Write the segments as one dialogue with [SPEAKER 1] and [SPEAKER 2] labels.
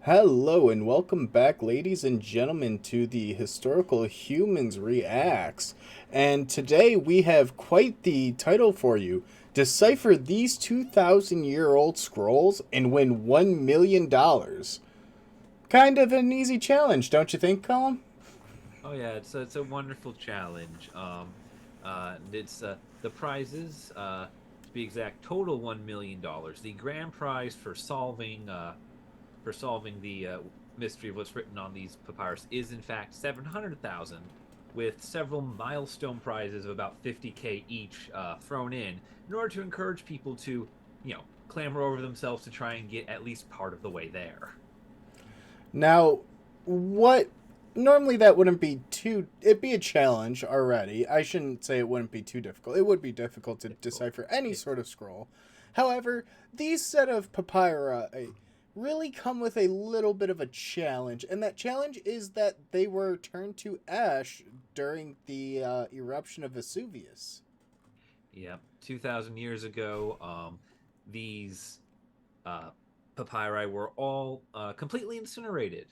[SPEAKER 1] Hello and welcome back, ladies and gentlemen, to the Historical Humans Reacts. And today we have quite the title for you: Decipher these 2,000-year-old scrolls and win $1 million. Kind of an easy challenge, don't you think, Colin?
[SPEAKER 2] Oh yeah, it's a wonderful challenge. It's the prizes, to be exact, total $1 million. The grand prize for solving the mystery of what's written on these papyrus is in fact 700,000, with several milestone prizes of about 50K each thrown in order to encourage people to, clamber over themselves to try and get at least part of the way there.
[SPEAKER 1] Now, what normally that wouldn't be too it'd be a challenge already. I shouldn't say it wouldn't be too difficult. It would be difficult to
[SPEAKER 2] Difficult.
[SPEAKER 1] decipher any
[SPEAKER 2] Yeah.
[SPEAKER 1] sort of scroll. However, these set of papyri really come with a little bit of a challenge, and that challenge is that they were turned to ash during the eruption of Vesuvius.
[SPEAKER 2] Yeah, 2,000 years ago, these uh, papyri were all completely incinerated.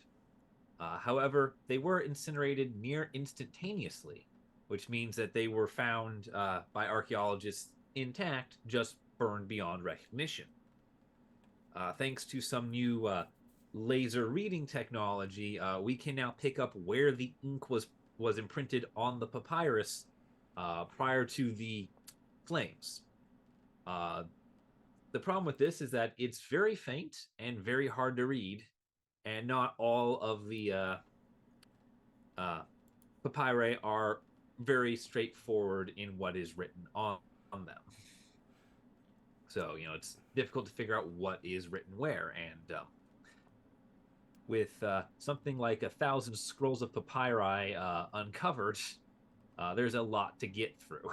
[SPEAKER 2] However, they were incinerated near instantaneously, which means that they were found by archaeologists intact, just burned beyond recognition. Thanks to some new laser reading technology, we can now pick up where the ink was imprinted on the papyrus prior to the flames. Uh, the problem with this is that it's very faint and very hard to read, and not all of the uh, papyri are very straightforward in what is written on them. So, it's difficult to figure out what is written where. And with something like 1,000 scrolls of papyri uncovered, there's a lot to get through.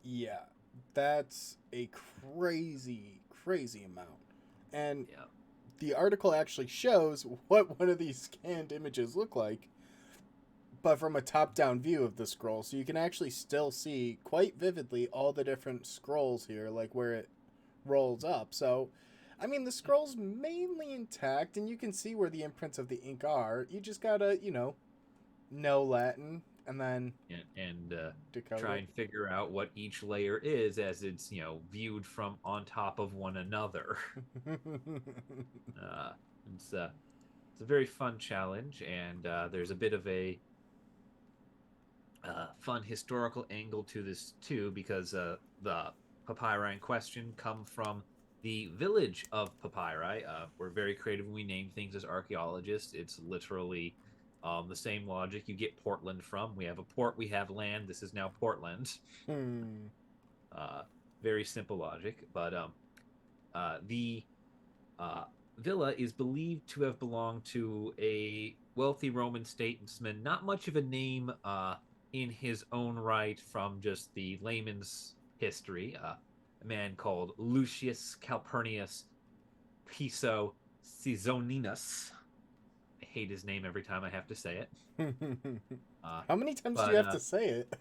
[SPEAKER 1] Yeah, that's a crazy, crazy amount. And
[SPEAKER 2] Yeah.
[SPEAKER 1] the article actually shows what one of these scanned images look like, but from a top-down view of the scroll, so you can actually still see quite vividly all the different scrolls here, like where it rolls up. So, I mean, the scroll's mainly intact, and you can see where the imprints of the ink are. You just gotta, know Latin and then
[SPEAKER 2] And
[SPEAKER 1] decode
[SPEAKER 2] try
[SPEAKER 1] it.
[SPEAKER 2] and figure out what each layer is as it's viewed from on top of one another. Uh, it's a very fun challenge, and there's a bit of a fun historical angle to this too, because the papyri in question come from the village of papyri. We're very creative when we name things as archaeologists. It's literally the same logic you get Portland from. We have a port, we have land. This is now Portland.
[SPEAKER 1] Hmm.
[SPEAKER 2] Uh, very simple logic, but the uh, villa is believed to have belonged to a wealthy Roman statesman, not much of a name in his own right from just the layman's history. A man called Lucius Calpurnius Piso Caesoninus. I hate his name every time I have to say it. Uh,
[SPEAKER 1] How many times do you
[SPEAKER 2] but
[SPEAKER 1] have to say it?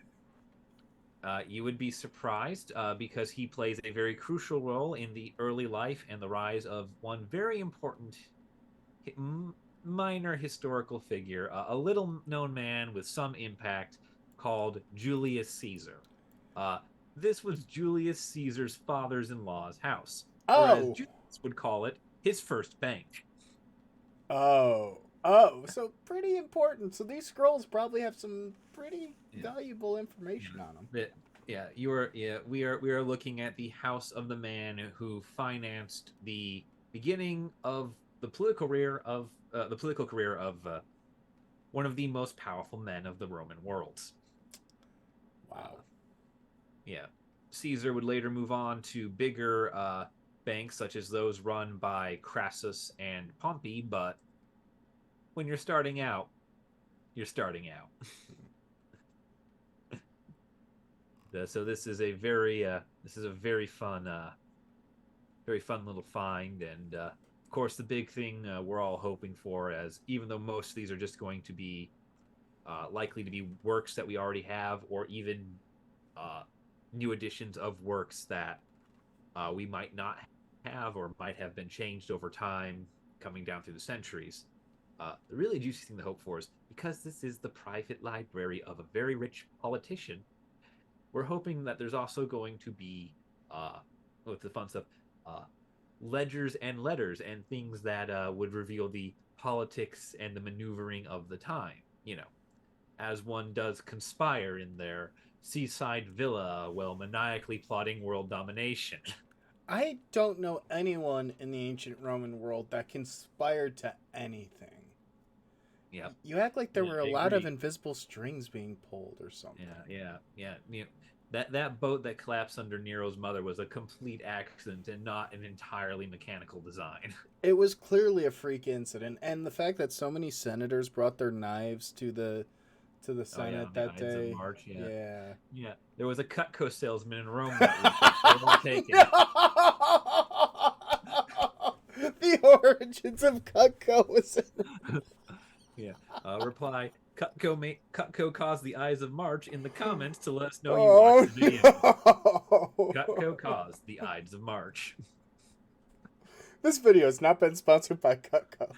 [SPEAKER 2] You would be surprised because he plays a very crucial role in the early life and the rise of one very important minor historical figure, a little known man with some impact called Julius Caesar. Uh, this was Julius Caesar's father's in law's house, or as
[SPEAKER 1] Oh,
[SPEAKER 2] Julius would call it, his first bank.
[SPEAKER 1] oh. So pretty important. So these scrolls probably have some pretty
[SPEAKER 2] Yeah.
[SPEAKER 1] valuable
[SPEAKER 2] Yeah.
[SPEAKER 1] information on them.
[SPEAKER 2] We are looking at the house of the man who financed the beginning of the political career of one of the most powerful men of the Roman world.
[SPEAKER 1] Wow.
[SPEAKER 2] Uh, yeah, Caesar would later move on to bigger banks such as those run by Crassus and Pompey, but when you're starting out, you're starting out. So this is a very fun little find. And of course, the big thing we're all hoping for, as even though most of these are just going to be likely to be works that we already have, or even uh, new editions of works that we might not have or might have been changed over time. coming down through the centuries. The really juicy thing to hope for is because this is the private library of a very rich politician, we're hoping that there's also going to be, with the fun stuff, uh, ledgers and letters and things that would reveal the politics and the maneuvering of the time. As one does conspire in their seaside villa while maniacally plotting world domination.
[SPEAKER 1] I don't know anyone in the ancient Roman world that conspired to anything.
[SPEAKER 2] Yep.
[SPEAKER 1] You act like there
[SPEAKER 2] Yeah,
[SPEAKER 1] were a
[SPEAKER 2] I
[SPEAKER 1] lot of
[SPEAKER 2] agree.
[SPEAKER 1] invisible strings being pulled or something.
[SPEAKER 2] Yeah. That boat that collapsed under Nero's mother was a complete accident and not an entirely mechanical design.
[SPEAKER 1] It was clearly a freak incident, and the fact that so many senators brought their knives to the
[SPEAKER 2] Oh yeah,
[SPEAKER 1] Senate
[SPEAKER 2] on the
[SPEAKER 1] that
[SPEAKER 2] Ides of
[SPEAKER 1] day.
[SPEAKER 2] March. Yeah,
[SPEAKER 1] Yeah.
[SPEAKER 2] yeah. There was a Cutco salesman in Rome that weekend. They were all taken.
[SPEAKER 1] The origins of Cutco was in...
[SPEAKER 2] Yeah. Reply. Cutco caused the Ides of March in the comments to let us know you watched
[SPEAKER 1] Oh
[SPEAKER 2] the video. Cutco
[SPEAKER 1] no!
[SPEAKER 2] caused the Ides of March.
[SPEAKER 1] This video has not been sponsored by Cutco.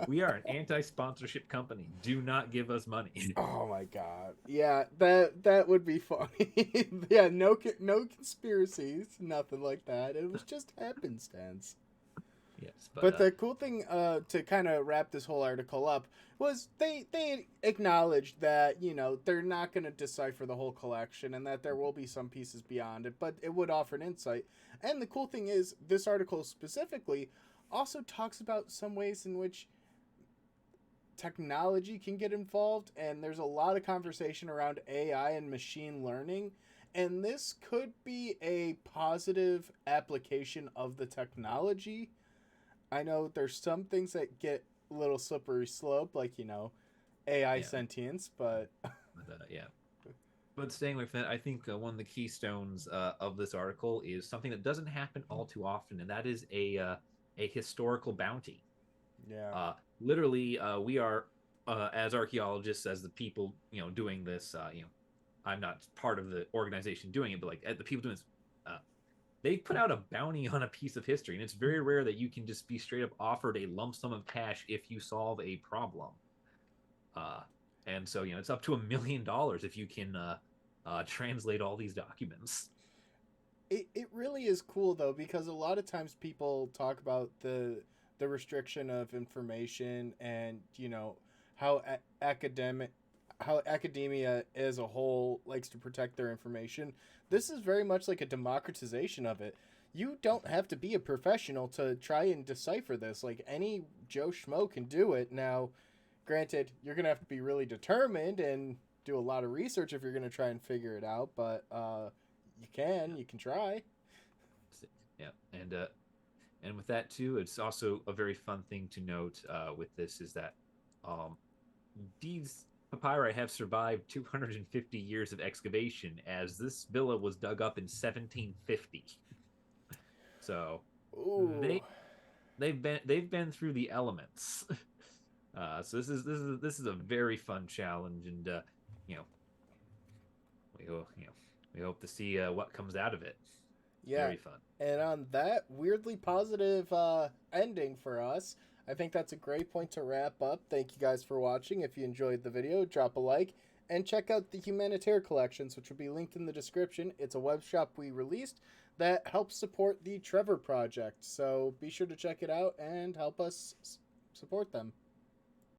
[SPEAKER 2] We are an anti-sponsorship company. Do not give us money.
[SPEAKER 1] Oh my god! Yeah, that would be funny. Yeah, no conspiracies, nothing like that. It was just happenstance.
[SPEAKER 2] Yes,
[SPEAKER 1] But the cool thing, to kind of wrap this whole article up, was they acknowledged that they're not going to decipher the whole collection and that there will be some pieces beyond it, but it would offer an insight. And the cool thing is, this article specifically also talks about some ways in which technology can get involved, and there's a lot of conversation around AI and machine learning. And this could be a positive application of the technology. I know there's some things that get a little slippery slope, like, AI
[SPEAKER 2] yeah,
[SPEAKER 1] sentience, but
[SPEAKER 2] yeah. But staying with that, I think one of the keystones of this article is something that doesn't happen all too often, and that is a historical bounty.
[SPEAKER 1] yeah.
[SPEAKER 2] Literally, we are as archaeologists, as the people doing this. I'm not part of the organization doing it, but like the people doing this, they put out a bounty on a piece of history, and it's very rare that you can just be straight up offered a lump sum of cash if you solve a problem. Uh, and so it's up to $1 million if you can translate all these documents.
[SPEAKER 1] It really is cool though, because a lot of times people talk about the restriction of information, and how academic how academia as a whole likes to protect their information. This is very much like a democratization of it. You don't have to be a professional to try and decipher this. Like, any Joe Schmo can do it. Now, granted, you're gonna have to be really determined and do a lot of research if you're gonna try and figure it out. But you can try.
[SPEAKER 2] Yeah, and with that too, it's also a very fun thing to note with this is that um, these papyri have survived 250 years of excavation, as this villa was dug up in 1750. So
[SPEAKER 1] Ooh,
[SPEAKER 2] they've been through the elements. So this is a very fun challenge, and you know we hope to see what comes out of it.
[SPEAKER 1] yeah.
[SPEAKER 2] Very fun.
[SPEAKER 1] And on that weirdly positive ending for us, I think that's a great point to wrap up. Thank you guys for watching. If you enjoyed the video, drop a like and check out the Humanitaire collections, which will be linked in the description. It's a web shop we released that helps support the Trevor Project. So be sure to check it out and help us support them.